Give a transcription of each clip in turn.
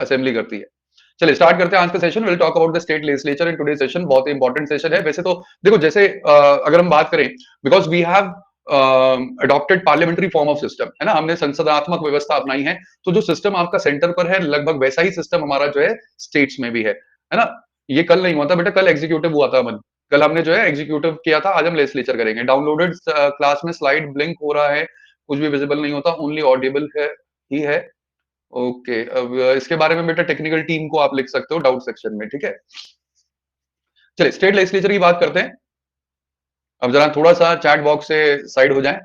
Assembly करती है। चलिए स्टार्ट करते हैं आज का session. Will talk about the state legislature in today session. बहुत ही इंपॉर्टेंट सेशन है वैसे तो। देखो जैसे अगर हम बात करें, because we have adopted parliamentary form of system, है ना, हमने संसदात्मक व्यवस्था अपनाई है, तो जो सिस्टम आपका सेंटर पर है लगभग वैसा ही सिस्टम हमारा जो है स्टेट्स में भी है ना। ये कल नहीं हुआ था बेटा, कल एग्जीक्यूटिव हुआ था अमन। कल हमने जो है एग्जीक्यूटिव किया था, आज हम लेजिस्लेचर करेंगे। डाउनलोडेड क्लास में स्लाइड ब्लिंक हो रहा है, कुछ भी विजिबल नहीं होता, ओनली ऑडिबल है ही है। ओके, अब इसके बारे में बेटा टेक्निकल टीम को आप लिख सकते हो डाउट सेक्शन में, ठीक है। चलिए स्टेट लेजिस्लेचर की बात करते हैं। अब जरा थोड़ा सा चैट बॉक्स से साइड हो जाए,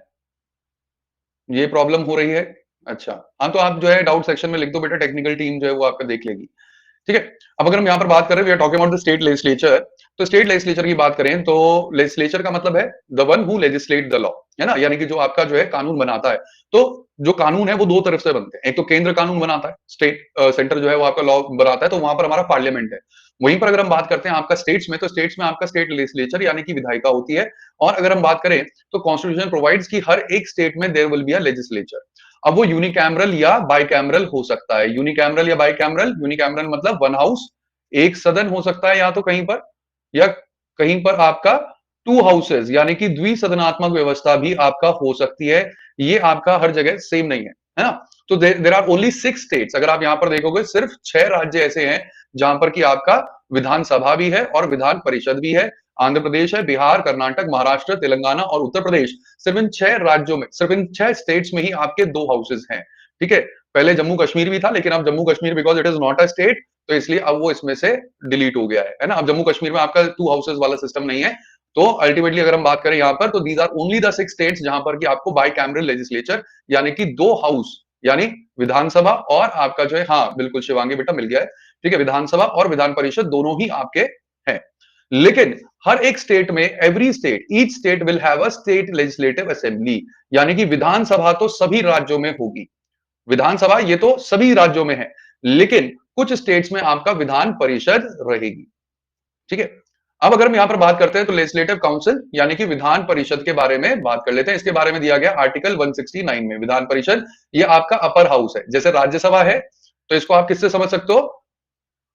ये प्रॉब्लम हो रही है। अच्छा, हाँ तो आप जो है डाउट सेक्शन में लिख दो बेटा, टेक्निकल टीम जो है वो आपका देख लेगी, ठीक है। अब अगर हम यहाँ पर बात करें, we are talking about the state legislature, तो स्टेट लेजिस्लेचर की बात करें तो लेजिस्लेचर का मतलब है the one who legislate the law, है ना, यानी कि जो आपका जो है कानून बनाता है। तो जो कानून है वो दो तरफ से बनते हैं, एक तो केंद्र कानून बनाता है, स्टेट सेंटर जो है वो आपका लॉ बनाता है, तो वहां पर हमारा पार्लियामेंट है। वहीं पर अगर हम बात करते हैं आपका स्टेट्स में, तो स्टेट्स में आपका स्टेट लेजिस्लेचर यानी कि विधायिका होती है। और अगर हम बात करें तो कॉन्स्टिट्यूशन प्रोवाइड्स की हर एक स्टेट में there will be a legislature. अब वो यूनिकैमरल या बाइकैमरल हो सकता है। यूनिकैमरल या बाइकैमरल, यूनिकैमरल मतलब वन हाउस, एक सदन हो सकता है या तो कहीं पर, या कहीं पर आपका टू हाउसेज यानी कि द्विसदनात्मक व्यवस्था भी आपका हो सकती है। ये आपका हर जगह सेम नहीं है ना। तो देर आर ओनली 6 स्टेट्स, अगर आप यहां पर देखोगे सिर्फ 6 राज्य ऐसे हैं जहां पर कि आपका विधानसभा भी है और विधान परिषद भी है। आंध्र प्रदेश है, बिहार, कर्नाटक, महाराष्ट्र, तेलंगाना और उत्तर प्रदेश। सिर्फ इन 6 राज्यों में, सिर्फ इन 6 स्टेट्स में ही आपके 2 हाउसेज हैं, ठीक है। पहले जम्मू कश्मीर भी था, लेकिन अब Jammu Kashmir because it is not a state, तो इसलिए अब वो इसमें से डिलीट हो गया है ना। अब जम्मू कश्मीर में आपका 2 हाउसेज वाला सिस्टम नहीं है। तो अल्टीमेटली अगर हम बात करें यहां पर, तो these are only the 6 states जहां पर कि आपको बाई कैमरल लेजिस्लेचर यानी कि 2 हाउस, यानी विधानसभा और आपका जो है, हाँ बिल्कुल शिवांगी बेटा मिल गया है, ठीक है, विधानसभा और विधान परिषद दोनों ही आपके हैं। लेकिन हर एक स्टेट में, every state, each state will have a state legislative assembly, यानी कि विधानसभा तो सभी राज्यों में होगी। विधानसभा ये तो सभी राज्यों में है, लेकिन कुछ स्टेट्स में आपका विधान परिषद रहेगी, ठीक है। अब अगर हम यहां पर बात करते हैं तो लेजिस्लेटिव काउंसिल यानी कि विधान परिषद के बारे में बात कर लेते हैं। इसके बारे में दिया गया आर्टिकल 169 में। विधान परिषद ये आपका अपर हाउस है, जैसे राज्यसभा है, तो इसको आप किससे समझ सकते हो?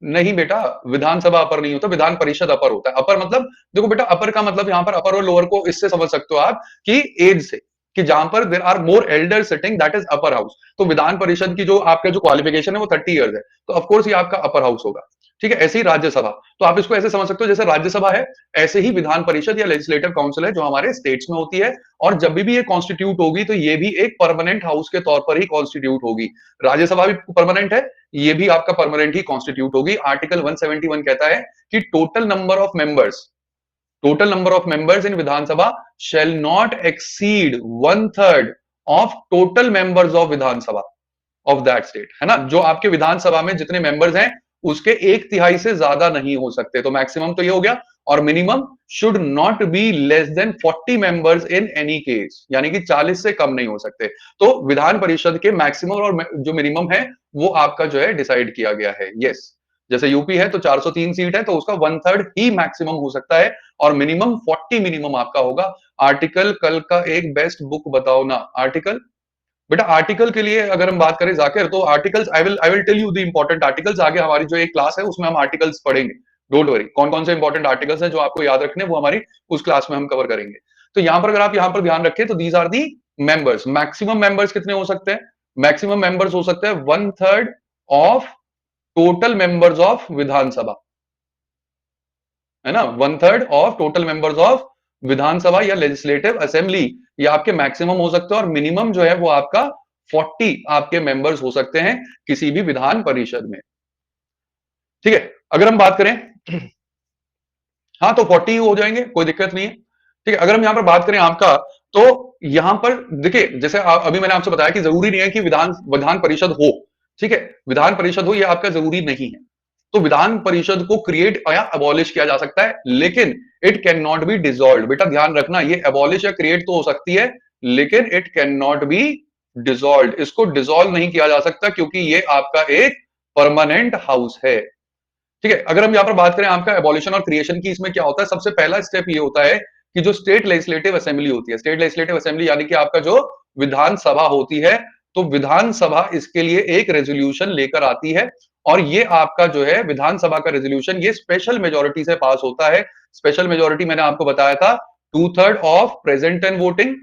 नहीं बेटा, विधानसभा अपर नहीं होता, विधान परिषद अपर होता है। अपर मतलब, देखो बेटा, अपर का मतलब यहां पर अपर और लोअर को इससे समझ सकते हो आप कि एज से, कि जहां पर there are more elder sitting, that is upper house. तो विधान परिषद की जो आपका जो क्वालिफिकेशन है वो 30 ईयर्स है, तो ऑफकोर्स ये आपका अपर हाउस होगा, ठीक है। ऐसे ही राज्यसभा, तो आप इसको ऐसे समझ सकते हो जैसे राज्यसभा है, ऐसे ही विधान परिषद या लेजिस्लेटिव काउंसिल है जो हमारे स्टेट्स में होती है। और जब भी ये कॉन्स्टिट्यूट होगी तो ये भी एक परमानेंट हाउस के तौर पर ही कॉन्स्टिट्यूट होगी। राज्यसभा भी परमानेंट है, ये भी आपका परमानेंट ही कॉन्स्टिट्यूट होगी। आर्टिकल 171 कहता है कि total number of members in Vidhan Sabha shall not exceed 1/3 of total members of Vidhan Sabha of that state, है ना। जो आपके विधानसभा में जितने मेंबर्स हैं उसके 1/3 से ज्यादा नहीं हो सकते। तो मैक्सिमम तो ये हो गया, और minimum should not be less than 40 members in any case, यानी कि 40 से कम नहीं हो सकते। तो विधान परिषद के मैक्सिमम और जो मिनिमम है वो आपका जो है डिसाइड किया गया है। यस, जैसे यूपी है तो 403 सीट है, तो उसका 1/3 ही मैक्सिमम हो सकता है, और मिनिमम 40 मिनिमम आपका होगा। आर्टिकल कल का एक बेस्ट बुक बताओ ना। आर्टिकल बेटा, आर्टिकल के लिए अगर हम बात करें जाकिर, तो articles I will tell you the important articles. आगे हमारी जो एक क्लास है उसमें हम आर्टिकल्स पढ़ेंगे, डोंट वरी। कौन कौन से इंपॉर्टेंट आर्टिकल्स हैं जो आपको याद रखने, वो हमारी उस क्लास में हम कवर करेंगे। तो यहां पर अगर आप यहां पर ध्यान रखें तो these are the members. Maximum members कितने हो सकते हैं? मैक्सिमम मेंबर्स हो सकते हैं 1/3 ऑफ टोटल मेंबर्स ऑफ विधानसभा, है ना। 1/3 ऑफ टोटल मेंबर्स ऑफ विधानसभा या लेजिस्लेटिव असेंबली, ये आपके मैक्सिमम हो सकते हैं, और मिनिमम जो है वो आपका 40 आपके मेंबर्स हो सकते हैं किसी भी विधान परिषद में, ठीक है। अगर हम बात करें, हाँ तो 40 हो जाएंगे, कोई दिक्कत नहीं है, ठीक है। अगर हम यहां पर बात करें आपका, तो यहां पर देखिए, जैसे अभी मैंने आपसे बताया कि जरूरी नहीं है कि विधान विधान परिषद हो, ठीक है। विधान परिषद हो ये आपका जरूरी नहीं है। तो विधान परिषद को क्रिएट या अबॉलिश किया जा सकता है, लेकिन it can not be dissolve. बेटा ध्यान रखना, ये अबॉलिश या क्रिएट तो हो सकती है, लेकिन it can not be dissolve. इसको डिसॉल्व नहीं किया जा सकता, क्योंकि ये आपका एक परमानेंट हाउस है, ठीक है। अगर हम यहां पर बात करें आपका एबॉलिशन और क्रिएशन की, इसमें क्या होता है, सबसे पहला स्टेप ये होता है कि जो स्टेट लेजिस्लेटिव असेंबली होती है, स्टेट लेजिस्लेटिव असेंबली यानी कि आपका जो विधानसभा होती है, तो विधानसभा इसके लिए एक रेजोल्यूशन लेकर आती है, और ये आपका जो है विधानसभा का रेजोल्यूशन ये स्पेशल मेजोरिटी से पास होता है। स्पेशल मेजोरिटी मैंने आपको बताया था 2/3 of present and voting.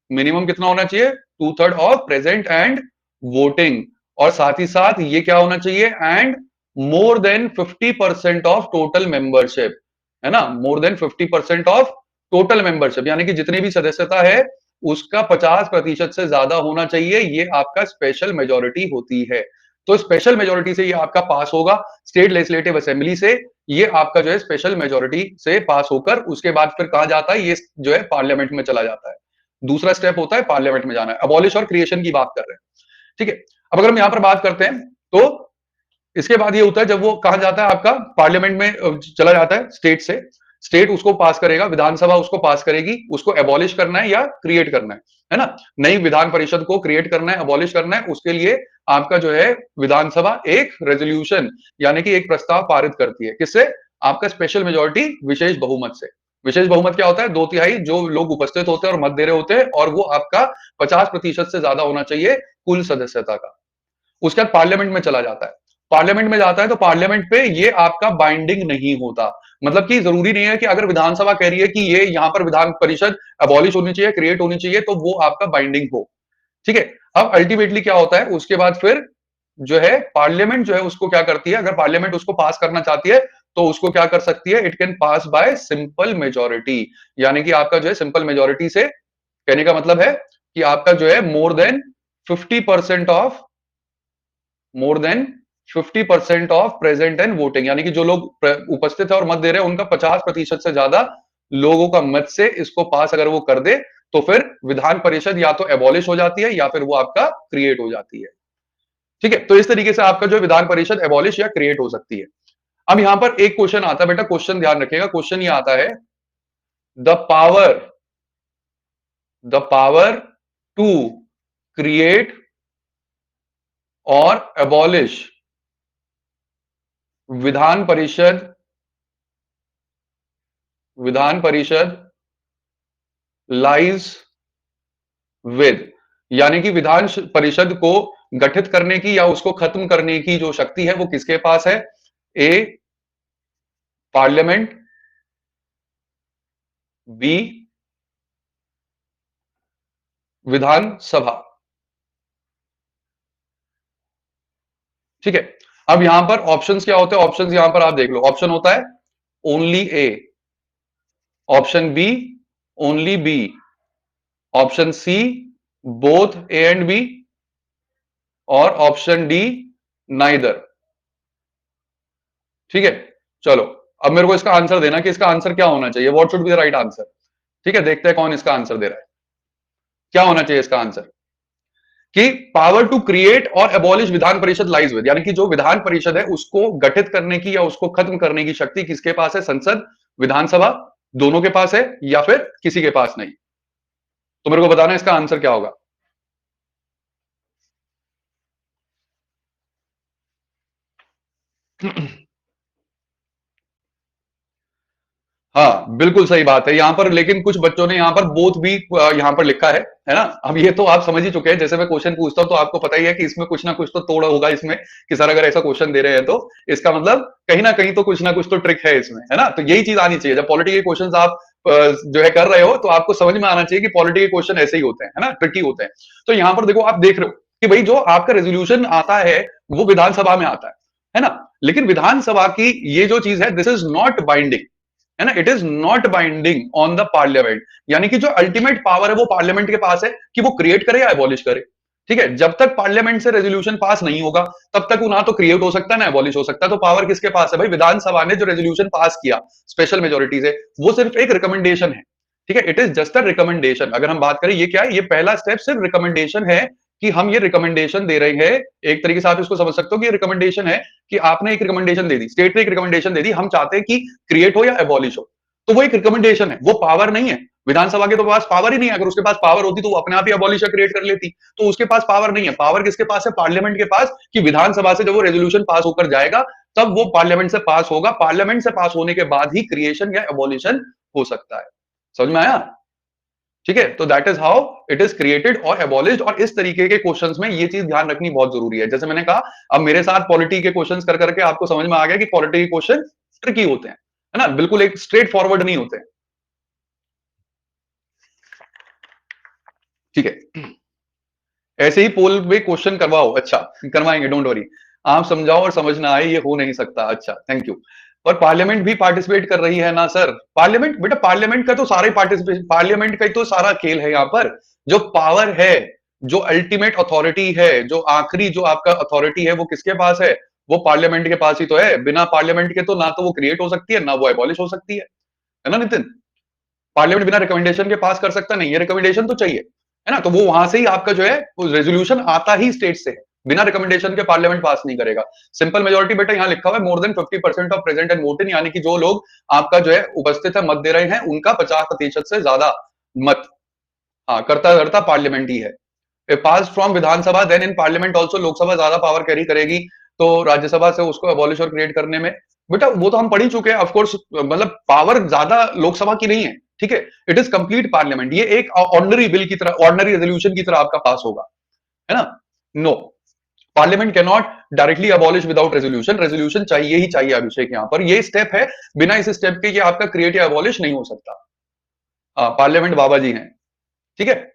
Minimum कितना होना चाहिए? 2/3 ऑफ प्रेजेंट एंड वोटिंग। और साथ ही साथ ये क्या होना चाहिए? And more than 50% of total membership, है ना? More than 50% of total membership, यानी कि जितनी भी सदस्यता है उसका 50% से ज्यादा होना चाहिए। ये आपका स्पेशल मेजोरिटी होती है। तो स्पेशल मेजोरिटी से ये आपका पास होगा स्टेट लेजिस्लेटिव असेंबली से। ये आपका जो है स्पेशल मेजोरिटी से पास होकर उसके बाद फिर कहां जाता है? ये जो है पार्लियामेंट में चला जाता है। दूसरा स्टेप होता है पार्लियामेंट में जाना है। अबॉलिश और क्रिएशन की बात कर रहे हैं, ठीक है। अब अगर हम यहां पर बात करते हैं तो इसके बाद ये होता है जब वो कहा जाता है आपका पार्लियामेंट में चला जाता है स्टेट से। स्टेट उसको पास करेगा, विधानसभा उसको पास करेगी, उसको एबॉलिश करना है या क्रिएट करना है ना? नई विधान परिषद को क्रिएट करना है, एबॉलिश करना है, उसके लिए आपका जो है विधानसभा एक रेजोल्यूशन यानी कि एक प्रस्ताव पारित करती है। किससे? आपका स्पेशल मेजोरिटी विशेष बहुमत से। विशेष बहुमत क्या होता है? 2/3 जो लोग उपस्थित होते हैं और मत दे रहे होते हैं, और वो आपका 50% से ज्यादा होना चाहिए कुल सदस्यता का। उसके बाद पार्लियामेंट में चला जाता है। पार्लियामेंट में जाता है तो पार्लियामेंट पे ये आपका बाइंडिंग नहीं होता। मतलब कि जरूरी नहीं है कि अगर विधानसभा कह रही है कि ये यहां पर विधान परिषद अबॉलिश होनी चाहिए, क्रिएट होनी चाहिए, तो वो आपका बाइंडिंग हो, ठीक है। अब अल्टीमेटली क्या होता है उसके बाद फिर जो है पार्लियामेंट जो है उसको क्या करती है? अगर पार्लियामेंट उसको पास करना चाहती है तो उसको क्या कर सकती है? It can pass bye simple majority. यानी कि आपका जो है सिंपल मेजोरिटी से कहने का मतलब है कि आपका जो है more than 50% of more than 50% of present and voting, यानी कि जो लोग उपस्थित है और मत दे रहे हैं उनका 50% से ज्यादा लोगों का मत से इसको पास अगर वो कर दे तो फिर विधान परिषद या तो एबॉलिश हो जाती है या फिर वो आपका क्रिएट हो जाती है, ठीक है। तो इस तरीके से आपका जो विधान परिषद एबॉलिश या क्रिएट हो सकती है। अब यहां पर एक क्वेश्चन आता है, बेटा क्वेश्चन ध्यान रखिएगा। क्वेश्चन ये आता है द पावर टू क्रिएट और abolish Vidhan Parishad lies with, यानी कि विधान परिषद को गठित करने की या उसको खत्म करने की जो शक्ति है वो किसके पास है? ए पार्लियामेंट, बी विधानसभा, ठीक है। अब यहां पर ऑप्शंस क्या होते हैं? ऑप्शंस यहां पर आप देख लो। ऑप्शन होता है only A, option B only B, option C both A and B, और ऑप्शन डी नाइदर, ठीक है। चलो अब मेरे को इसका आंसर देना कि इसका आंसर क्या होना चाहिए। What should be the right answer, ठीक है। देखते हैं कौन इसका आंसर दे रहा है। क्या होना चाहिए इसका आंसर? कि पावर टू क्रिएट और abolish Vidhan Parishad lies with, यानी कि जो विधान परिषद है उसको गठित करने की या उसको खत्म करने की शक्ति किसके पास है? संसद, विधानसभा, दोनों के पास है या फिर किसी के पास नहीं? तो मेरे को बताना इसका आंसर क्या होगा। हाँ बिल्कुल सही बात है यहां पर, लेकिन कुछ बच्चों ने यहां पर बोथ भी यहां पर लिखा है ना। अब ये तो आप समझ ही चुके हैं, जैसे मैं क्वेश्चन पूछता हूं तो आपको पता ही है कि इसमें कुछ ना कुछ तो तोड़ होगा इसमें, कि सर अगर ऐसा क्वेश्चन दे रहे हैं तो इसका मतलब कहीं ना कहीं तो कुछ ना कुछ तो ट्रिक है इसमें, है ना। तो यही चीज आनी चाहिए जब पॉलिटिकल क्वेश्चन आप जो है कर रहे हो, तो आपको समझ में आना चाहिए कि पॉलिटिकल क्वेश्चन ऐसे ही होते हैं, है ना, ट्रिकी होते हैं। तो यहां पर देखो आप देख रहे हो कि भाई जो आपका रेजोल्यूशन आता है वो विधानसभा में आता है ना। लेकिन विधानसभा की ये जो चीज है दिस इज नॉट बाइंडिंग, है ना, it is not binding on the parliament. यानी कि जो अल्टीमेट पावर है वो पार्लियामेंट के पास है कि वो क्रिएट करे या एबॉलिश करे, ठीक है। जब तक पार्लियामेंट से रेजोल्यूशन पास नहीं होगा तब तक वो ना तो क्रिएट हो सकता है ना एबॉलिश हो सकता है। तो पावर किसके पास है? भाई विधानसभा ने जो रेजोल्यूशन पास किया स्पेशल मेजोरिटी से, वो सिर्फ एक रिकमेंडेशन है, ठीक है। It is just a recommendation. अगर हम बात करें ये क्या है, ये पहला स्टेप सिर्फ रिकमेंडेशन है कि हम ये रिकमेंडेशन दे रहे हैं। एक तरीके से आप इसको समझ सकते हो कि ये रिकमेंडेशन है कि आपने एक रिकमेंडेशन दे दी, स्टेट ने एक रिकमेंडेशन दे दी, हम चाहते हैं कि क्रिएट हो या एबॉलिश हो। तो वो एक रिकमेंडेशन है, वो पावर नहीं है। विधानसभा के तो पास पावर ही नहीं है। अगर उसके पास पावर होती तो वो अपने आप ही एबॉलिश या क्रिएट कर लेती। तो उसके पास पावर नहीं है। पावर किसके पास है? पार्लियामेंट के पास, कि विधानसभा से जब वो रेजोल्यूशन पास होकर जाएगा तब वो पार्लियामेंट से पास होगा। पार्लियामेंट से पास होने के बाद ही क्रिएशन या एबॉलिशन हो सकता है। समझ में आया? ठीक है, तो that is how it is created और एबॉलिश्ड। और इस तरीके के क्वेश्चंस में ये चीज ध्यान रखनी बहुत जरूरी है। जैसे मैंने कहा, अब मेरे साथ पॉलिटी के क्वेश्चंस कर करके आपको समझ में आ गया कि पॉलिटी के क्वेश्चन ट्रिकी होते हैं, है ना, बिल्कुल एक स्ट्रेट फॉरवर्ड नहीं होते। ठीक है, ऐसे ही पोल में क्वेश्चन करवाओ, अच्छा करवाएंगे, डोंट वरी। आप समझाओ और समझ ना आए, ये हो नहीं सकता। अच्छा, थैंक यू। पर पार्लियामेंट भी पार्टिसिपेट कर रही है ना सर? पार्लियामेंट, बेटा पार्लियामेंट का तो सारे पार्टिसिपेशन, पार्लियामेंट का ही तो सारा खेल है यहाँ पर। जो पावर है, जो अल्टीमेट अथॉरिटी है, जो आखिरी जो आपका अथॉरिटी है, वो किसके पास है? वो पार्लियामेंट के पास ही तो है। बिना पार्लियामेंट के तो ना तो वो क्रिएट हो सकती है, ना वो एबॉलिश हो सकती है ना नितिन? पार्लियामेंट बिना रिकमेंडेशन के पास कर सकता नहीं है, रिकमेंडेशन तो चाहिए, है ना? तो वो वहां से ही आपका जो है वो रेजोल्यूशन आता ही स्टेट से है, बिना रिकमेंडेशन के पार्लियामेंट पास नहीं करेगा। सिंपल मेजोरिटी बेटा यहाँ लिखा हुआ है, more than 50% of present and voting, यानी कि जो लोग आपका जो है उपस्थित है, मत दे रहे हैं, उनका 50% से ज्यादा मत, हाँ, करता करता पार्लियामेंट ही है। Pass from Vidhan Sabha, then in parliament also, Lok Sabha ज्यादा पावर कैरी करेगी, तो राज्यसभा से उसको एबॉलिश और क्रिएट करने में, बेटा वो तो हम पढ़ ही चुके हैं ऑफकोर्स, मतलब पावर ज्यादा लोकसभा की नहीं है, ठीक है। इट इज कंप्लीट पार्लियामेंट, ये एक ऑर्डिनरी बिल की तरह, ऑर्डिनरी रेजोल्यूशन की तरह आपका पास होगा, है ना? No, parliament can not directly abolish without resolution, resolution चाहिए ही चाहिए अभिषेक। यहाँ पर ये स्टेप है, बिना इस स्टेप के ये आपका क्रिएट या अबॉलिश नहीं हो सकता। पार्लियामेंट बाबा जी हैं, ठीक है।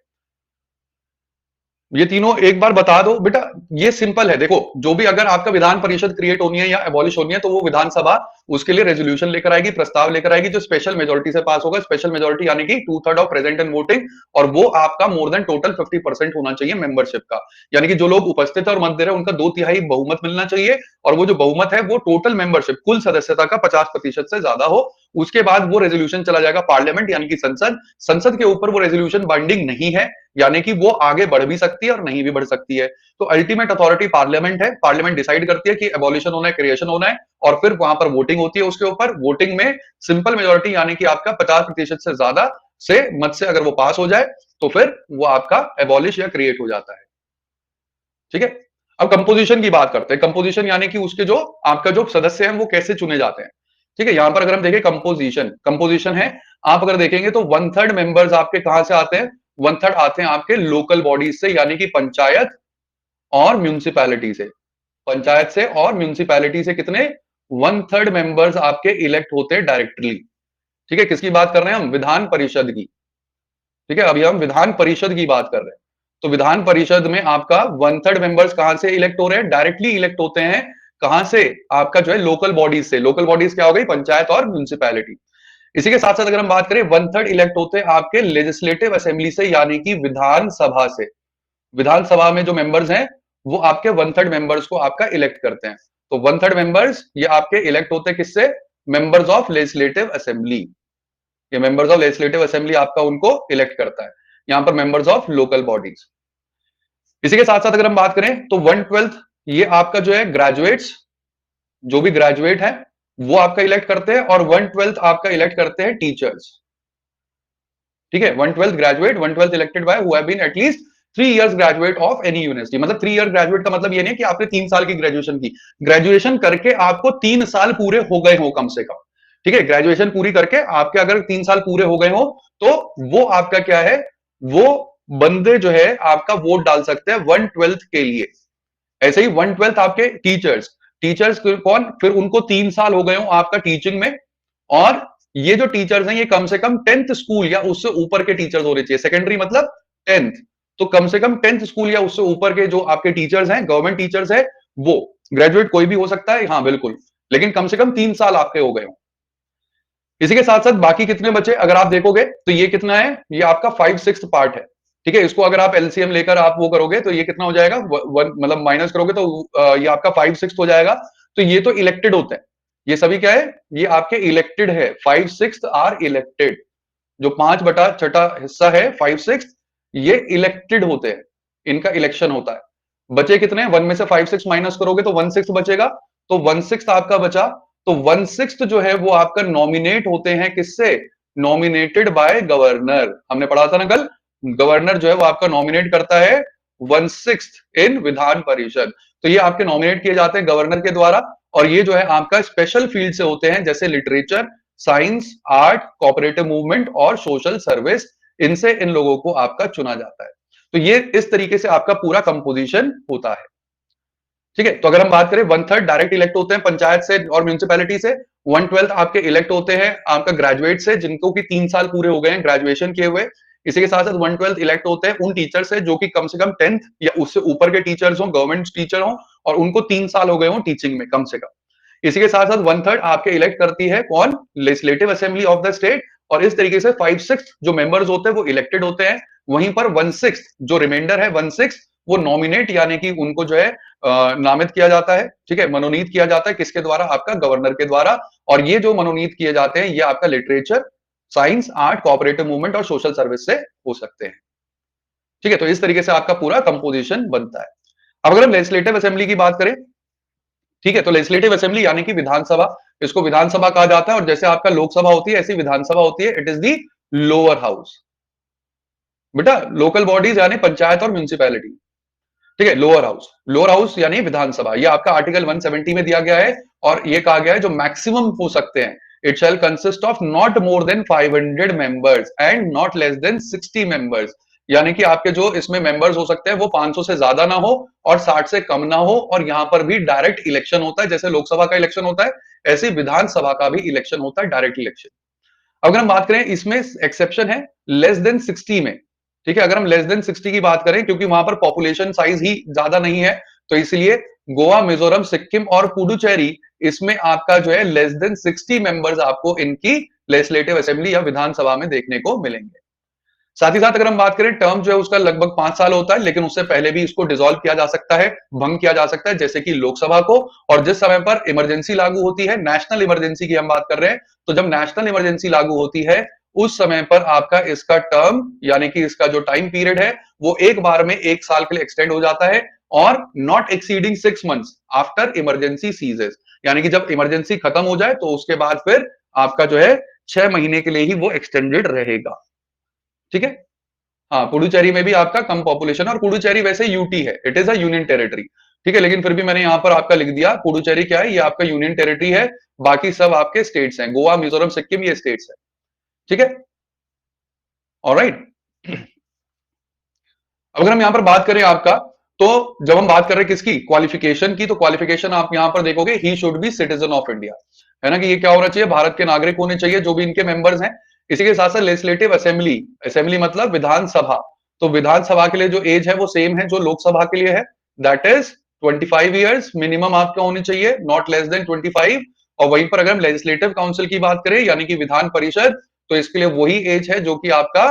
ये तीनों एक बार बता दो बेटा, ये सिंपल है। देखो, जो भी अगर आपका विधान परिषद क्रिएट होनी है या एबॉलिश होनी है, तो वो विधानसभा उसके लिए रेजोल्यूशन लेकर आएगी, प्रस्ताव लेकर आएगी, जो स्पेशल मेजोरिटी से पास होगा। स्पेशल मेजोरिटी यानी कि 2/3 ऑफ प्रेजेंट एंड वोटिंग, और वो आपका मोर देन टोटल 50% होना चाहिए मेंबरशिप का, यानी कि जो लोग उपस्थित है और मत दे रहे हैं, उनका 2/3 बहुमत मिलना चाहिए। और वो जो बहुमत है वो टोटल मेंबरशिप, कुल सदस्यता का 50% से ज्यादा हो। उसके बाद वो रेजोल्यूशन चला जाएगा पार्लियामेंट यानी कि संसद। संसद के ऊपर वो रेजोल्यूशन बाइंडिंग नहीं है, यानी कि वो आगे बढ़ भी सकती है और नहीं भी बढ़ सकती है। तो अल्टीमेट अथॉरिटी पार्लियामेंट है, पार्लियामेंट डिसाइड करती है कि एबॉलिशन होना है, क्रिएशन होना है, और फिर वहां पर वोटिंग होती है उसके ऊपर। वोटिंग में सिंपल मेजोरिटी यानी कि आपका 50% से ज्यादा से मत से अगर वो पास हो जाए, तो फिर वो आपका एबॉलिश या क्रिएट हो जाता है, ठीक है। अब कंपोजिशन की बात करते हैं। कंपोजिशन यानी कि उसके जो आपका जो सदस्य हैं वो कैसे चुने जाते हैं, ठीक है। यहां पर अगर हम देखें कंपोजिशन, कंपोजिशन है, आप अगर देखेंगे तो 1/3 मेंबर्स आपके कहां से आते हैं? 1/3 आते हैं आपके लोकल बॉडीज से, यानी कि पंचायत और म्यूनिसिपैलिटी से। पंचायत से और म्यूनिसिपैलिटी से कितने? 1/3 मेंबर्स आपके इलेक्ट होते हैं डायरेक्टली, ठीक है। किसकी बात कर रहे हैं हम? विधान परिषद की, ठीक है। अभी हम विधान परिषद की बात कर रहे हैं। तो विधान परिषद में आपका 1/3 मेंबर्स कहां से इलेक्ट हो रहे हैं? डायरेक्टली इलेक्ट होते हैं। कहां से? आपका जो है लोकल बॉडीज से। लोकल बॉडीज क्या हो गई? पंचायत और म्यूनिसिपैलिटी। इसी के साथ साथ अगर हम बात करें, 1/3 इलेक्ट होते हैं आपके लेजिस्लेटिव असेंबली से, यानी कि विधानसभा से। विधानसभा में जो मेंबर्स हैं वो आपके 1/3 मेंबर्स को आपका इलेक्ट करते हैं। तो 1/3 मेंबर्स ये आपके इलेक्ट होते हैं किससे? Members of legislative assembly. ये मेंबर्स ऑफ लेजिस्लेटिव असेंबली आपका उनको इलेक्ट करता है। यहां पर मेंबर्स ऑफ लोकल बॉडीज। इसी के साथ साथ अगर हम बात करें तो 1/12 ये आपका जो है ग्रेजुएट्स, जो भी ग्रेजुएट है वो आपका इलेक्ट करते हैं, और 1/12 आपका इलेक्ट करते हैं टीचर्स, ठीक है। 1/12 graduate, 1/12 elected by who have been at least 3 years graduate of any university. मतलब 3 ईयर ग्रेजुएट का मतलब ये नहीं है कि आपने 3 साल की ग्रेजुएशन की, ग्रेजुएशन करके आपको 3 साल पूरे हो गए हो कम से कम, ठीक है। ग्रेजुएशन पूरी करके आपके अगर 3 साल पूरे हो गए हो, तो वो आपका क्या है? वो बंदे जो है आपका वोट डाल सकते हैं 1/12 के लिए। ऐसे ही 1/12 आपके टीचर्स, टीचर्स कौन? फिर उनको 3 साल हो गए हो आपका टीचिंग में, और ये जो टीचर्स हैं ये कम से कम 10th स्कूल या उससे ऊपर के टीचर्स होने चाहिए। सेकेंडरी मतलब 10th, तो कम से कम 10th स्कूल या उससे ऊपर के जो आपके टीचर्स हैं, गवर्नमेंट टीचर्स है, वो। ग्रेजुएट कोई भी हो सकता है, हाँ बिल्कुल, लेकिन कम से कम 3 साल आपके हो गए हो। इसी के साथ साथ बाकी कितने बचे अगर आप देखोगे तो ये कितना है? ये आपका 5/6 पार्ट है, ठीक है। इसको अगर आप एलसीएम लेकर आप वो करोगे तो ये कितना हो जाएगा? मतलब माइनस करोगे तो ये आपका 5/6 हो जाएगा। तो ये तो इलेक्टेड होते हैं, ये सभी क्या है? ये आपके इलेक्टेड है। 5/6 आर इलेक्टेड। जो 5/6 हिस्सा है, 5/6, ये इलेक्टेड होते हैं, इनका इलेक्शन होता है। बचे कितने? 1 में से 5/6 माइनस करोगे तो 1/6 बचेगा, तो 1/6 आपका बचा। तो 1/6 जो है वो आपका नॉमिनेट होते हैं किससे? Nominated by governor. हमने पढ़ा था ना कल, गवर्नर जो है वो आपका नॉमिनेट करता है 1/6 इन विधान परिषद। तो ये आपके नॉमिनेट किए जाते हैं गवर्नर के द्वारा, और ये जो है आपका स्पेशल फील्ड से होते हैं, जैसे literature, science, art, cooperative movement और सोशल सर्विस। इनसे इन लोगों को आपका चुना जाता है। तो ये इस तरीके से आपका पूरा कंपोजिशन होता है। ठीक है, तो अगर हम बात करें 1/3 डायरेक्ट इलेक्ट होते हैं पंचायत से और म्यूनिसिपैलिटी से, 1/12 आपके इलेक्ट होते हैं आपका ग्रेजुएट से जिनको कि 3 साल पूरे हो गए हैं ग्रेजुएशन किए हुए। इसी के साथ साथ 1/12 इलेक्ट होते हैं उन टीचर से जो कि कम से कम 10th या उससे ऊपर के टीचर्स हो, गवर्नमेंट टीचर हो और उनको 3 साल हो गए हो टीचिंग में कम से कम। इसी के साथ साथ 1/3 आपके इलेक्ट करती है कौन, legislative assembly of the state, और इस तरीके से 5/6 जो मेंबर्स होते हैं वो इलेक्टेड होते हैं। वहीं पर 1/6 जो रिमाइंडर है 1/6 वो नॉमिनेट यानी कि उनको जो है नामित किया जाता है, ठीक है, मनोनीत किया जाता है किसके द्वारा, आपका गवर्नर के द्वारा। और ये जो मनोनीत किए जाते हैं ये आपका literature, science, art, cooperative movement और सोशल सर्विस से हो सकते हैं। ठीक है, तो इस तरीके से आपका पूरा कंपोजिशन बनता है। अब अगर हम लेजिस्लेटिव असेंबली की बात करें, ठीक है, तो लेजिस्लेटिव असेंबली यानी कि विधानसभा, इसको विधानसभा कहा जाता है और जैसे आपका लोकसभा होती है ऐसी विधानसभा होती है, it is the lower house. बेटा लोकल बॉडीज यानी पंचायत और म्यूनिसिपैलिटी, ठीक है, लोअर हाउस यानी विधानसभा, ये आपका आर्टिकल 170 में दिया गया है और ये कहा गया है जो मैक्सिमम हो सकते हैं, it shall consist of not more than 500 members and not less than 60 members. यानी कि आपके जो इसमें मेंबर्स हो सकते हैं वो 500 से ज्यादा ना हो और 60 से कम ना हो, और यहां पर भी डायरेक्ट इलेक्शन होता है, जैसे लोकसभा का इलेक्शन होता है ऐसे विधानसभा का भी इलेक्शन होता है, डायरेक्ट इलेक्शन। अगर हम बात करें इसमें एक्सेप्शन है लेस देन 60 में, ठीक है, अगर हम लेस देन 60 की बात करें क्योंकि वहां पर पॉपुलेशन साइज ही ज्यादा नहीं है, तो इसलिए गोवा, मिजोरम, सिक्किम और पुडुचेरी इसमें आपका जो है लेस देन 60 मेंबर्स आपको इनकी लेजिस्लेटिव असेंबली या विधानसभा में देखने को मिलेंगे। साथ ही साथ अगर हम बात करें टर्म जो है उसका लगभग 5 साल होता है, लेकिन उससे पहले भी इसको डिसॉल्व किया जा सकता है, भंग किया जा सकता है, जैसे कि लोकसभा को। और जिस समय पर इमरजेंसी लागू होती है, नेशनल इमरजेंसी की हम बात कर रहे हैं, तो जब नेशनल इमरजेंसी लागू होती है उस समय पर आपका इसका टर्म यानी कि इसका जो टाइम पीरियड है वो एक बार में 1 साल के लिए एक्सटेंड हो जाता है, और not exceeding 6 months after emergency ceases, यानी कि जब इमरजेंसी खत्म हो जाए तो उसके बाद फिर आपका जो है 6 महीने के लिए ही वो एक्सटेंडेड रहेगा। ठीक है, हाँ, पुडुचेरी में भी आपका कम पॉपुलेशन, और पुडुचेरी वैसे यूटी है, it is a union territory, ठीक है, लेकिन फिर भी मैंने यहां पर आपका लिख दिया पुडुचेरी क्या है, ये आपका यूनियन टेरिटरी है, बाकी सब आपके स्टेट्स हैं, गोवा, मिजोरम, सिक्किम ये स्टेट्स है। ठीक है, ऑलराइट। अगर हम यहां पर बात करें आपका, तो जब हम बात कर रहे हैं किसकी, क्वालिफिकेशन की, तो क्वालिफिकेशन आप यहां पर देखोगे he should be citizen of India, है ना, कि ये क्या होना चाहिए, भारत के नागरिक होने चाहिए जो भी इनके मेंबर्स हैं। इसी के साथ साथ लेजिस्लेटिव असेंबली, असेंबली मतलब विधानसभा, तो विधानसभा के लिए जो एज है वो सेम है जो लोकसभा के लिए है, दैट इज 25 ईयर्स मिनिमम आपका होनी चाहिए, नॉट लेस देन 25। और वहीं पर अगर हम लेजिस्लेटिव काउंसिल की बात करें यानी कि विधान परिषद, तो इसके लिए वही एज है जो कि आपका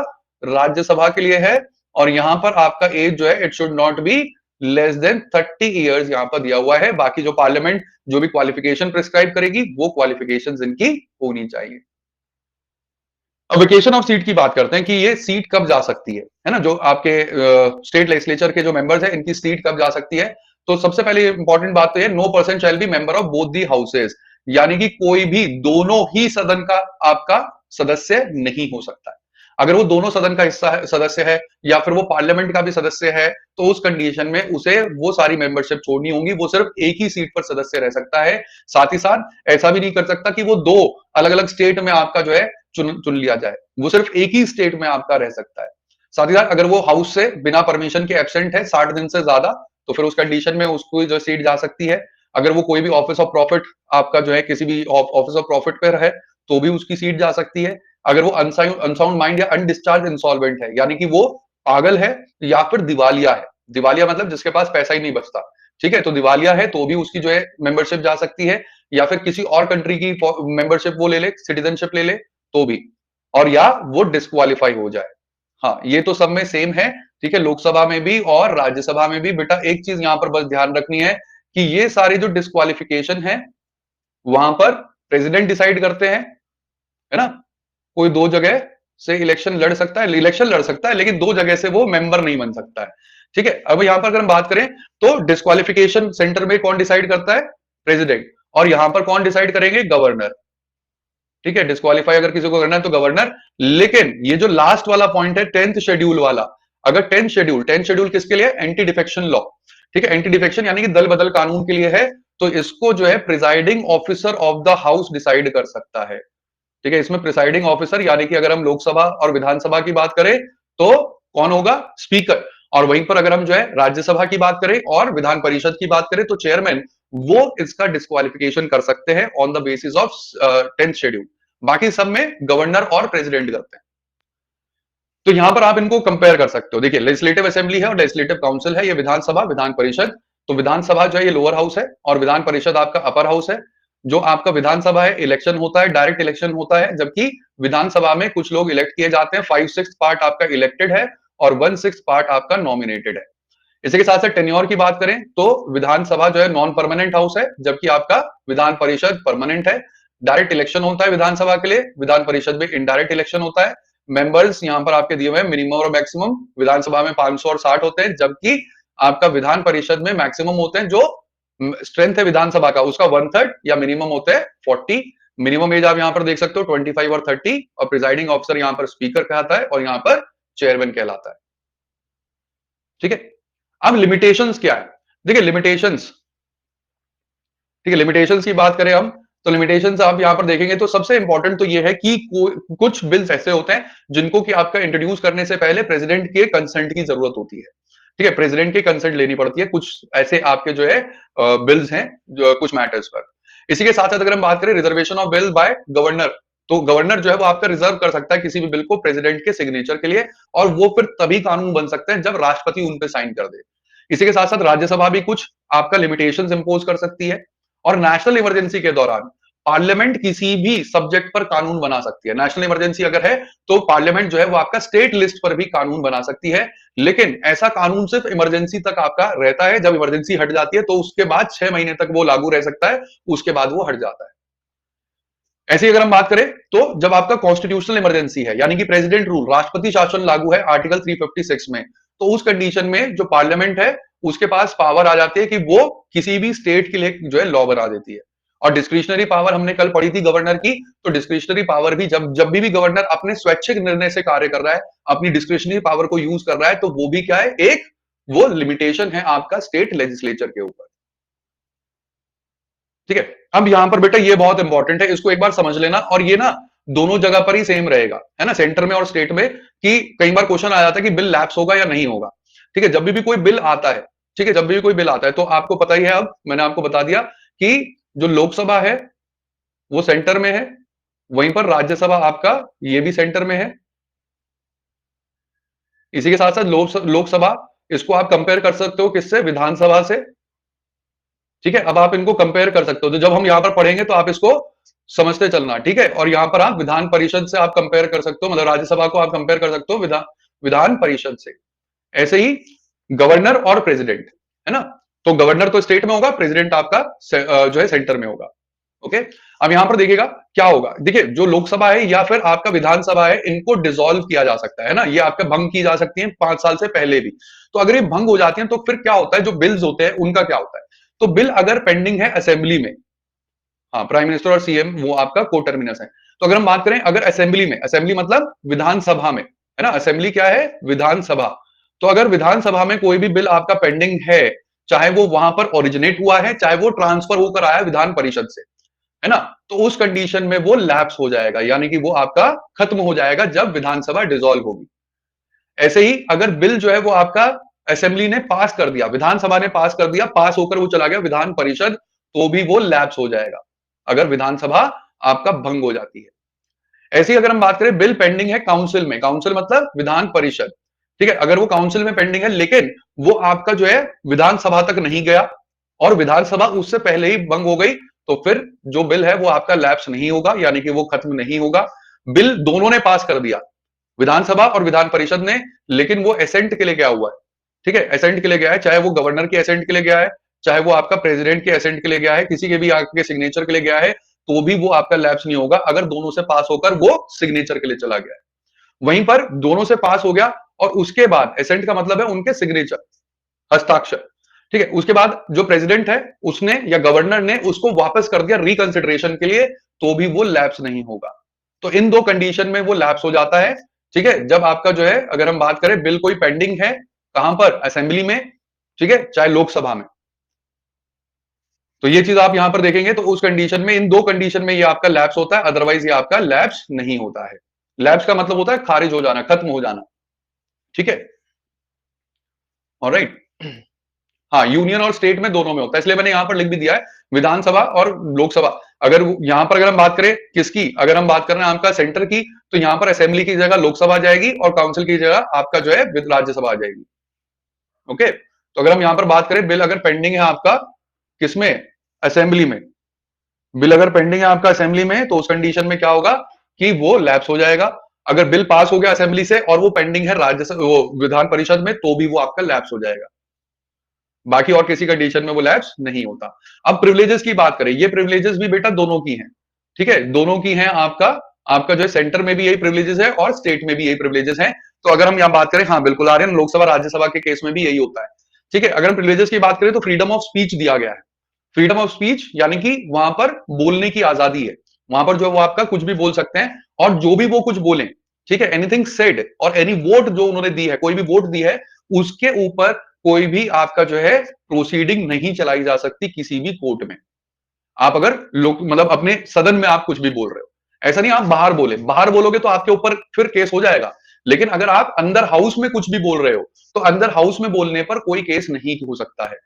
राज्यसभा के लिए है, और यहां पर आपका एज जो है it should not be less than 30 years यहां पर दिया हुआ है। बाकी जो पार्लियामेंट जो भी क्वालिफिकेशन प्रिस्क्राइब करेगी वो क्वालिफिकेशंस इनकी होनी चाहिए। अब वेकेशन ऑफ सीट की बात करते हैं कि ये सीट कब जा सकती है ना, जो आपके स्टेट लेजिस्लेचर के जो मेंबर्स हैं इनकी सीट कब जा सकती है। तो सबसे पहले इंपॉर्टेंट बात तो ये, no person shall be member of both the houses, यानी कि कोई भी दोनों ही सदन का आपका सदस्य नहीं हो सकता है। अगर वो दोनों सदन का हिस्सा है, सदस्य है, या फिर वो पार्लियामेंट का भी सदस्य है, तो उस कंडीशन में उसे वो सारी मेंबरशिप छोड़नी होगी, वो सिर्फ एक ही सीट पर सदस्य रह सकता है। साथ ही साथ ऐसा भी नहीं कर सकता कि वो दो अलग अलग स्टेट में आपका जो है चुन लिया जाए, वो सिर्फ एक ही स्टेट में आपका रह सकता है। साथ ही साथ अगर वो हाउस से बिना परमिशन के एब्सेंट है 60 दिन से ज्यादा, तो फिर उस कंडीशन में उसको जो सीट जा सकती है। अगर वो कोई भी ऑफिस ऑफ प्रॉफिट आपका जो है किसी भी ऑफिस ऑफ प्रॉफिट पर है तो भी उसकी सीट जा सकती है। अगर वो अनसाउंड माइंड या अनडिस्चार्ज इंसॉल्वेंट है, यानी कि वो पागल है या फिर दिवालिया है, दिवालिया मतलब जिसके पास पैसा ही नहीं बचता, ठीक है, तो दिवालिया है तो भी उसकी जो है मेंबरशिप जा सकती है, या फिर किसी और कंट्री की मेंबरशिप वो ले ले, सिटीजनशिप ले ले तो भी, और या वो डिस्क्वालीफाई हो जाए। हाँ, ये तो सब में सेम है, ठीक है, लोकसभा में भी और राज्यसभा में भी। बेटा एक चीज यहां पर बस ध्यान रखनी है कि ये सारी जो डिस्क्वालिफिकेशन है वहां पर प्रेसिडेंट डिसाइड करते हैं, है ना, कोई दो जगह से इलेक्शन लड़ सकता है, लेकिन दो जगह से वो मेंबर नहीं बन सकता है। ठीक है, अब यहां पर अगर हम बात करें तो डिस्क्वालिफिकेशन सेंटर में कौन डिसाइड करता है, प्रेसिडेंट, और यहां पर कौन डिसाइड करेंगे, गवर्नर। ठीक है, डिस्क्वालीफाई अगर किसी को करना है तो गवर्नर। लेकिन ये जो लास्ट वाला पॉइंट है 10th शेड्यूल वाला, अगर 10th शेड्यूल किसके लिए, एंटी डिफेक्शन लॉ, ठीक है, एंटी डिफेक्शन यानी कि दल बदल कानून के लिए है, तो इसको जो है presiding officer of the house decide कर सकता है। ठीक है, इसमें प्रिसाइडिंग ऑफिसर यानी कि अगर हम लोकसभा और विधानसभा की बात करें तो कौन होगा, स्पीकर। और वहीं पर अगर हम जो है राज्यसभा की बात करें और विधान परिषद की बात करें तो चेयरमैन वो इसका डिस्क्वालिफिकेशन कर सकते हैं on the basis of 10th schedule. बाकी सब में गवर्नर और प्रेसिडेंट करते हैं। तो यहां पर आप इनको कंपेयर कर सकते हो। देखिए, लेजिस्लेटिव असेंबली है और लेजिस्लेटिव काउंसिल है, ये विधानसभा विधान परिषद। तो विधानसभा जो है ये लोअर हाउस है और विधान परिषद आपका अपर हाउस है। जो आपका विधानसभा है इलेक्शन होता है, डायरेक्ट इलेक्शन होता है, जबकि विधानसभा में कुछ लोग इलेक्ट किए जाते हैं। 5/6 पार्ट आपका इलेक्टेड है और 1/6 पार्ट आपका नॉमिनेटेड है। इसी के साथ साथ टेन्योर की बात करें तो विधानसभा जो है नॉन परमानेंट हाउस है, जबकि आपका विधान परिषद परमानेंट है। डायरेक्ट इलेक्शन होता है विधानसभा के लिए, विधान परिषद में इनडायरेक्ट इलेक्शन होता है। मेंबर्स यहां पर आपके दिए हुए हैं मिनिमम और मैक्सिमम। विधानसभा में 500 और 60 होते हैं, जबकि आपका विधान परिषद में मैक्सिमम होते हैं। जो स्ट्रेंथ है विधानसभा का उसका 1/3 या मिनिमम होते हैं 40। मिनिमम एज आप यहां पर देख सकते हो 25 और 30। और प्रिजाइडिंग ऑफिसर यहां पर स्पीकर कहलाता है और यहां पर चेयरमैन कहलाता है। ठीक है, अब लिमिटेशंस क्या है, देखिए लिमिटेशंस, ठीक है, लिमिटेशंस की बात करें हम तो लिमिटेशंस आप यहां पर देखेंगे तो सबसे इंपॉर्टेंट तो ये है कि कुछ बिल्स ऐसे होते हैं जिनको कि आपका इंट्रोड्यूस करने से पहले प्रेसिडेंट के कंसेंट की जरूरत होती है। ठीक है, प्रेसिडेंट की कंसेंट लेनी पड़ती है। कुछ ऐसे आपके जो है बिल्स हैं जो कुछ मैटर्स पर। इसी के साथ साथ अगर हम बात करें reservation of bill bye governor, तो गवर्नर जो है वो आपका रिजर्व कर सकता है किसी भी बिल को प्रेसिडेंट के सिग्नेचर के लिए, और वो फिर तभी कानून बन सकते हैं जब राष्ट्रपति उन पे साइन कर दे। इसी के साथ साथ राज्यसभा भी कुछ आपका लिमिटेशंस इंपोज कर सकती है। और नेशनल इमरजेंसी के दौरान पार्लियामेंट किसी भी सब्जेक्ट पर कानून बना सकती है। नेशनल इमरजेंसी अगर है तो पार्लियामेंट जो है वो आपका स्टेट लिस्ट पर भी कानून बना सकती है, लेकिन ऐसा कानून सिर्फ इमरजेंसी तक आपका रहता है। जब इमरजेंसी हट जाती है तो उसके बाद 6 महीने तक वो लागू रह सकता है, उसके बाद वो हट जाता है। ऐसी अगर हम बात करें तो जब आपका कॉन्स्टिट्यूशनल इमरजेंसी है यानी कि प्रेसिडेंट रूल, राष्ट्रपति शासन लागू है आर्टिकल 356 में, तो उस कंडीशन में जो पार्लियामेंट है उसके पास पावर आ जाती है कि वो किसी भी स्टेट के लिए जो है लॉ बना देती है। और डिस्क्रिशनरी पावर हमने कल पढ़ी थी गवर्नर की, तो डिस्क्रिशनरी पावर भी जब जब भी गवर्नर अपने स्वैच्छिक निर्णय से कार्य कर रहा है, अपनी डिस्क्रिशनरी पावर को यूज कर रहा है, तो वो भी क्या है, एक वो लिमिटेशन है आपका स्टेट लेजिस्लेचर के ऊपर। ठीक है, अब यहां पर बेटा ये बहुत इंपॉर्टेंट है, इसको एक बार समझ लेना। और ये ना दोनों जगह पर ही सेम रहेगा, है ना, सेंटर में और स्टेट में, कि कई बार क्वेश्चन आ जाता है कि बिल लैप्स होगा या नहीं होगा। ठीक है, जब भी कोई बिल आता है, ठीक है, जब भी कोई बिल आता है तो आपको पता ही है, अब मैंने आपको बता दिया कि जो लोकसभा है वो सेंटर में है, वहीं पर राज्यसभा आपका ये भी सेंटर में है। इसी के साथ साथ लोकसभा इसको आप कंपेयर कर सकते हो किससे, विधानसभा से। ठीक है, अब आप इनको कंपेयर कर सकते हो, तो जब हम यहां पर पढ़ेंगे तो आप इसको समझते चलना। ठीक है, और यहां पर आप विधान परिषद से आप कंपेयर कर सकते हो, मतलब राज्यसभा को आप कंपेयर कर सकते हो विधान परिषद से। ऐसे ही गवर्नर और प्रेसिडेंट, है ना, तो गवर्नर तो स्टेट में होगा, प्रेसिडेंट आपका जो है सेंटर में होगा। ओके, अब यहां पर देखिएगा क्या होगा। देखिए, जो लोकसभा है या फिर आपका विधानसभा है, इनको डिसॉल्व किया जा सकता है ना, ये आपका भंग की जा सकती है 5 साल से पहले भी। तो अगर ये भंग हो जाती है तो फिर क्या होता है, जो बिल्स होते हैं उनका क्या होता है। तो बिल अगर पेंडिंग है असेंबली में, हाँ, प्राइम मिनिस्टर और सीएम वो आपका को टर्मिनस है। तो अगर हम बात करें अगर असेंबली में, असेंबली मतलब विधानसभा में, है ना, असेंबली क्या है, विधानसभा। तो अगर विधानसभा में कोई भी बिल आपका पेंडिंग है, चाहे वो वहां पर ओरिजिनेट हुआ है, चाहे वो ट्रांसफर होकर आया विधान परिषद से, है ना, तो उस कंडीशन में वो लैप्स हो जाएगा, यानी कि वो आपका खत्म हो जाएगा जब विधानसभा डिसॉल्व होगी। ऐसे ही अगर बिल जो है वो आपका असेंबली ने पास कर दिया, विधानसभा ने पास कर दिया, पास होकर वो चला गया विधान परिषद, तो भी वो लैप्स हो जाएगा अगर विधानसभा आपका भंग हो जाती है। ऐसे ही अगर हम बात करें बिल पेंडिंग है काउंसिल में, काउंसिल मतलब विधान परिषद, ठीक है, अगर वो काउंसिल में पेंडिंग है लेकिन वो आपका जो है विधानसभा तक नहीं गया और विधानसभा उससे पहले ही भंग हो गई, तो फिर जो बिल है वो आपका लैप्स नहीं होगा, यानी कि वो खत्म नहीं होगा। बिल दोनों ने पास कर दिया, विधानसभा और विधान परिषद ने, लेकिन वो एसेंट के लिए गया हुआ है। ठीक है, एसेंट के लिए गया है, चाहे वो गवर्नर के एसेंट के लिए गया है, चाहे वो आपका प्रेसिडेंट के एसेंट के लिए गया है, किसी के भी आपके सिग्नेचर के लिए गया है, तो भी वो आपका लैप्स नहीं होगा अगर दोनों से पास होकर वो सिग्नेचर के लिए चला गया है। वहीं पर दोनों से पास हो गया और उसके बाद एसेंट का मतलब है उनके सिग्नेचर, हस्ताक्षर। ठीक है, उसके बाद जो प्रेसिडेंट है उसने या गवर्नर ने उसको वापस कर दिया रिकंसिडरेशन के लिए, तो भी वो लैप्स नहीं होगा। तो इन दो कंडीशन में वो लैप्स हो जाता है। ठीक है, जब आपका जो है अगर हम बात करें बिल कोई पेंडिंग है, कहां पर, असेंबली में, ठीक है, चाहे लोकसभा में। तो ये चीज आप यहां पर देखेंगे, तो उस कंडीशन में, इन दो कंडीशन में ये आपका लैप्स होता है, अदरवाइज ये आपका लैप्स नहीं होता है। लैप्स का मतलब होता है खारिज हो जाना, खत्म हो जाना। ठीक है, ऑलराइट। हाँ, यूनियन और स्टेट में दोनों में होता है, इसलिए मैंने यहां पर लिख भी दिया है विधानसभा और लोकसभा। अगर यहां पर अगर हम बात करें किसकी, अगर हम बात कर रहे हैं आपका सेंटर की, तो यहां पर असेंबली की जगह लोकसभा आ जाएगी और काउंसिल की जगह आपका जो है राज्यसभा आ जाएगी। ओके, तो अगर हम यहां पर बात करें, बिल अगर पेंडिंग है आपका किसमें, असेंबली में, बिल अगर पेंडिंग है आपका असेंबली में, तो उस कंडीशन में क्या होगा कि वो लैप्स हो जाएगा। अगर बिल पास हो गया असेंबली से और वो पेंडिंग है राज्यसभा, वो विधान परिषद में, तो भी वो आपका लैप्स हो जाएगा। बाकी और किसी कंडीशन में वो लैप्स नहीं होता। अब प्रिविलेजेस की बात करें, ये प्रिविलेजेस भी बेटा दोनों की हैं। ठीक है, दोनों की हैं। आपका आपका जो है सेंटर में भी यही प्रिविलेजेस है और स्टेट में भी यही प्रिविलेजेस हैं। तो अगर हम यहां बात करें, हाँ बिल्कुल आ रहे हैं, लोकसभा राज्यसभा के केस में भी यही होता है। ठीक है, अगर हम प्रिविलेजेस की बात करें तो फ्रीडम ऑफ स्पीच दिया गया है। फ्रीडम ऑफ स्पीच यानी कि वहां पर बोलने की आजादी है, वहां पर जो वो आपका कुछ भी बोल सकते हैं, और जो भी वो कुछ बोले, ठीक है, एनीथिंग सेड, और एनी वोट जो उन्होंने दी है, कोई भी वोट दी है, उसके ऊपर कोई भी आपका जो है प्रोसीडिंग नहीं चलाई जा सकती किसी भी कोर्ट में। आप अगर लोग मतलब अपने सदन में आप कुछ भी बोल रहे हो, ऐसा नहीं आप बाहर बोले, बाहर बोलोगे तो आपके ऊपर फिर केस हो जाएगा। लेकिन अगर आप अंदर हाउस में कुछ भी बोल रहे हो, तो अंदर हाउस में बोलने पर कोई केस नहीं हो सकता है।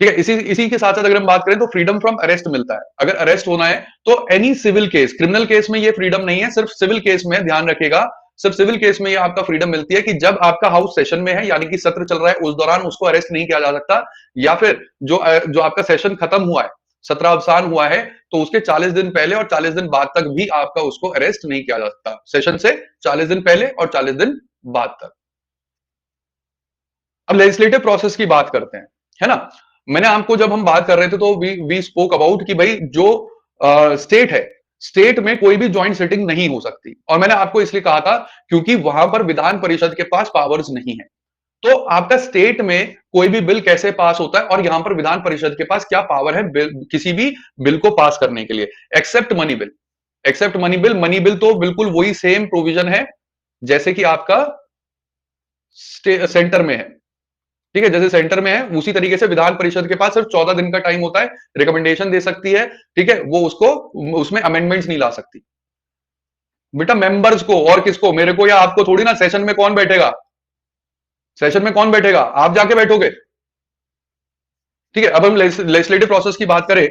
ठीक है, इसी इसी के साथ साथ अगर हम बात करें तो फ्रीडम फ्रॉम अरेस्ट मिलता है। अगर अरेस्ट होना है तो any civil case, criminal case में ये फ्रीडम नहीं है, सिर्फ सिविल केस में, ध्यान रखिएगा, सिर्फ सिविल केस में ये आपका फ्रीडम मिलती है कि जब आपका हाउस सेशन में है, यानी कि सत्र चल रहा है, उस दौरान उसको अरेस्ट नहीं किया जा सकता, या फिर जो आपका सेशन खत्म हुआ है, सत्र अवसान हुआ है, तो उसके 40 दिन पहले और 40 दिन बाद तक भी आपका उसको अरेस्ट नहीं किया जा सकता। सेशन से 40 दिन पहले और 40 दिन बाद तक। अब लेजिस्लेटिव प्रोसेस की बात करते हैं, है ना। मैंने आपको जब हम बात कर रहे थे तो वी स्पोक अबाउट कि भाई जो स्टेट है, स्टेट में कोई भी ज्वाइंट सिटिंग नहीं हो सकती, और मैंने आपको इसलिए कहा था क्योंकि वहां पर विधान परिषद के पास पावर्स नहीं है। तो आपका स्टेट में कोई भी बिल कैसे पास होता है, और यहां पर विधान परिषद के पास क्या पावर है बिल, किसी भी बिल को पास करने के लिए, except money bill. Except money bill, money bill तो बिल्कुल वही सेम प्रोविजन है जैसे कि आपका सेंटर में है। ठीक है, जैसे सेंटर में है उसी तरीके से विधान परिषद के पास सिर्फ 14 दिन का टाइम होता है, रिकमेंडेशन दे सकती है। ठीक है, वो उसको उसमें अमेंडमेंट्स नहीं ला सकती। बेटा मेंबर्स को, और किसको, मेरे को या आपको थोड़ी ना। सेशन में कौन बैठेगा, सेशन में कौन बैठेगा, आप जाके बैठोगे। ठीक है, अब हम लेजिस्लेटिव प्रोसेस की बात करें,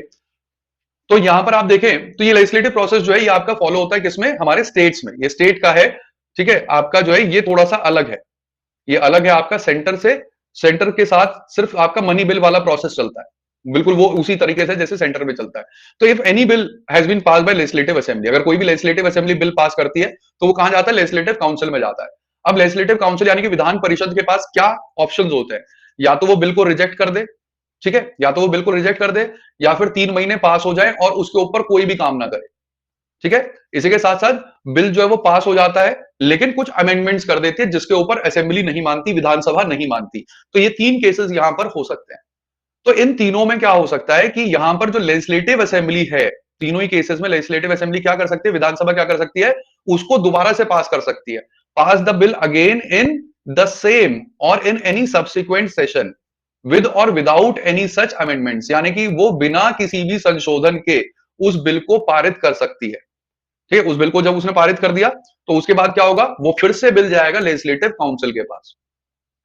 तो यहां पर आप देखें तो ये लेजिस्लेटिव प्रोसेस जो है ये आपका फॉलो होता है किसमें, हमारे स्टेट्स में, ये स्टेट का है। ठीक है, आपका जो है ये थोड़ा सा अलग है, ये अलग है आपका सेंटर से। सेंटर के साथ सिर्फ आपका मनी बिल वाला प्रोसेस चलता है, बिल्कुल वो उसी तरीके से जैसे सेंटर में चलता है। तो if any bill has been pass by legislative assembly, अगर कोई भी लेजिस्लेटिव असेंबली बिल पास करती है, तो वो कहां जाता है, लेजिस्लेटिव काउंसिल में जाता है। अब लेजिस्लेटिव काउंसिल यानी कि विधान परिषद के पास क्या ऑप्शंस होते हैं, या तो वो बिल को रिजेक्ट कर दे, ठीक है, या तो वो बिल को रिजेक्ट कर दे, या फिर 3 महीने पास हो जाए और उसके ऊपर कोई भी काम ना करे। ठीक है, इसी के साथ साथ बिल जो है वो पास हो जाता है, लेकिन कुछ अमेंडमेंट्स कर देते हैं जिसके ऊपर असेंबली नहीं मानती, विधानसभा नहीं मानती। तो ये 3 केसेस यहां पर हो सकते हैं। तो इन तीनों में क्या हो सकता है कि यहां पर जो लेजिस्लेटिव असेंबली है, तीनों ही केसेस में लेजिस्लेटिव असेंबली क्या कर सकती है, विधानसभा क्या कर सकती है, उसको दोबारा से पास कर सकती है। Pass the bill again in the same or in any subsequent session with or without any such amendments, यानी कि वो बिना किसी भी संशोधन के उस बिल को पारित कर सकती है। ठीक है, उस बिल को जब उसने पारित कर दिया, तो उसके बाद क्या होगा, वो फिर से बिल जाएगा लेजिस्लेटिव काउंसिल के पास,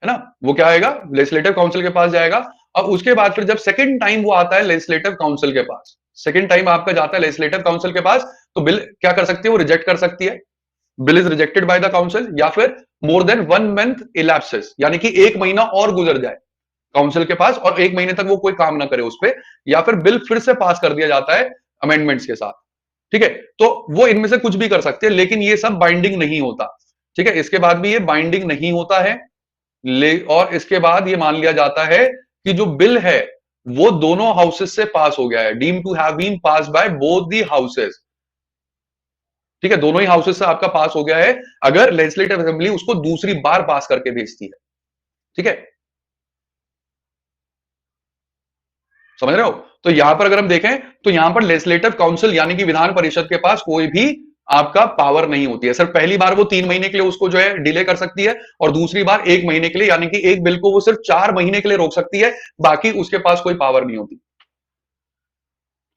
है ना। वो क्या आएगा, लेजिस्लेटिव काउंसिल के पास जाएगा। अब उसके बाद फिर जब सेकंड टाइम वो आता है लेजिस्लेटिव काउंसिल के पास, सेकंड टाइम आपका जाता है लेजिस्लेटिव काउंसिल के पास, तो बिल क्या कर सकती है, वो रिजेक्ट कर सकती है। Bill is rejected by the council, या फिर मोर देन 1 मंथ इलैप्सेस, यानी कि 1 महीना और गुजर जाए काउंसिल के पास, और 1 महीने तक वो कोई काम ना करे उस पर, या फिर बिल फिर से पास कर दिया जाता है अमेंडमेंट्स के साथ। ठीक है, तो वो इनमें से कुछ भी कर सकते हैं, लेकिन ये सब बाइंडिंग नहीं होता। ठीक है, इसके बाद भी ये बाइंडिंग नहीं होता है, और इसके बाद ये मान लिया जाता है कि जो बिल है वो दोनों हाउसेस से पास हो गया है, deem to have been pass by both the houses. ठीक है, दोनों ही हाउसेस से आपका पास हो गया है, अगर लेजिस्लेटिव असेंबली उसको दूसरी बार पास करके भेजती है। ठीक है, समझ रहे हो। तो यहां पर अगर हम देखें तो यहां पर लेजिस्लेटिव काउंसिल यानी कि विधान परिषद के पास कोई भी आपका पावर नहीं होती है। सिर्फ पहली बार वो 3 महीने के लिए उसको जो है डिले कर सकती है, और दूसरी बार 1 महीने के लिए, यानी कि एक बिल को वो सिर्फ 4 महीने के लिए रोक सकती है, बाकी उसके पास कोई पावर नहीं होती।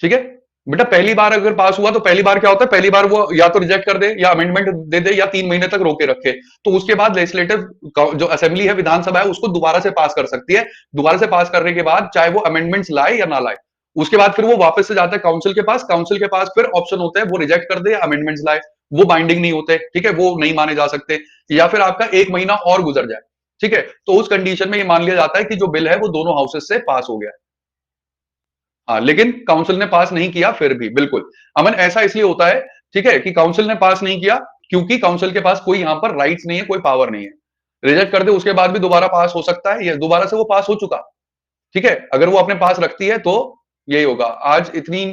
ठीक है? बेटा पहली बार अगर पास हुआ तो पहली बार क्या होता है, पहली बार वो या तो रिजेक्ट कर दे या अमेंडमेंट दे दे या 3 महीने तक रोके रखे। तो उसके बाद लेजिस्लेटिव जो असेंबली है, विधानसभा है, उसको दोबारा से पास कर सकती है। दोबारा से पास करने के बाद चाहे वो अमेंडमेंट्स लाए या ना लाए, उसके बाद फिर वो वापस से जाता है काउंसिल के पास। काउंसिल के पास फिर ऑप्शन होता है, वो रिजेक्ट कर दे या अमेंडमेंट्स लाए। वो बाइंडिंग नहीं होते, ठीक है, वो नहीं माने जा सकते। या फिर आपका 1 महीना और गुजर जाए, ठीक है, तो उस कंडीशन में ये मान लिया जाता है कि जो बिल है वो दोनों हाउसेस से पास हो गया है। हाँ, लेकिन काउंसिल ने पास नहीं किया फिर भी, बिल्कुल। अमन ऐसा इसलिए होता है, ठीक है, कि काउंसिल ने पास नहीं किया क्योंकि काउंसिल के पास कोई यहां पर राइट्स नहीं है, कोई पावर नहीं है। रिजेक्ट कर दे उसके बाद भी दोबारा पास हो सकता है, या दोबारा से वो पास हो चुका, ठीक है। अगर वो अपने पास रखती है तो यही होगा। आज इतनी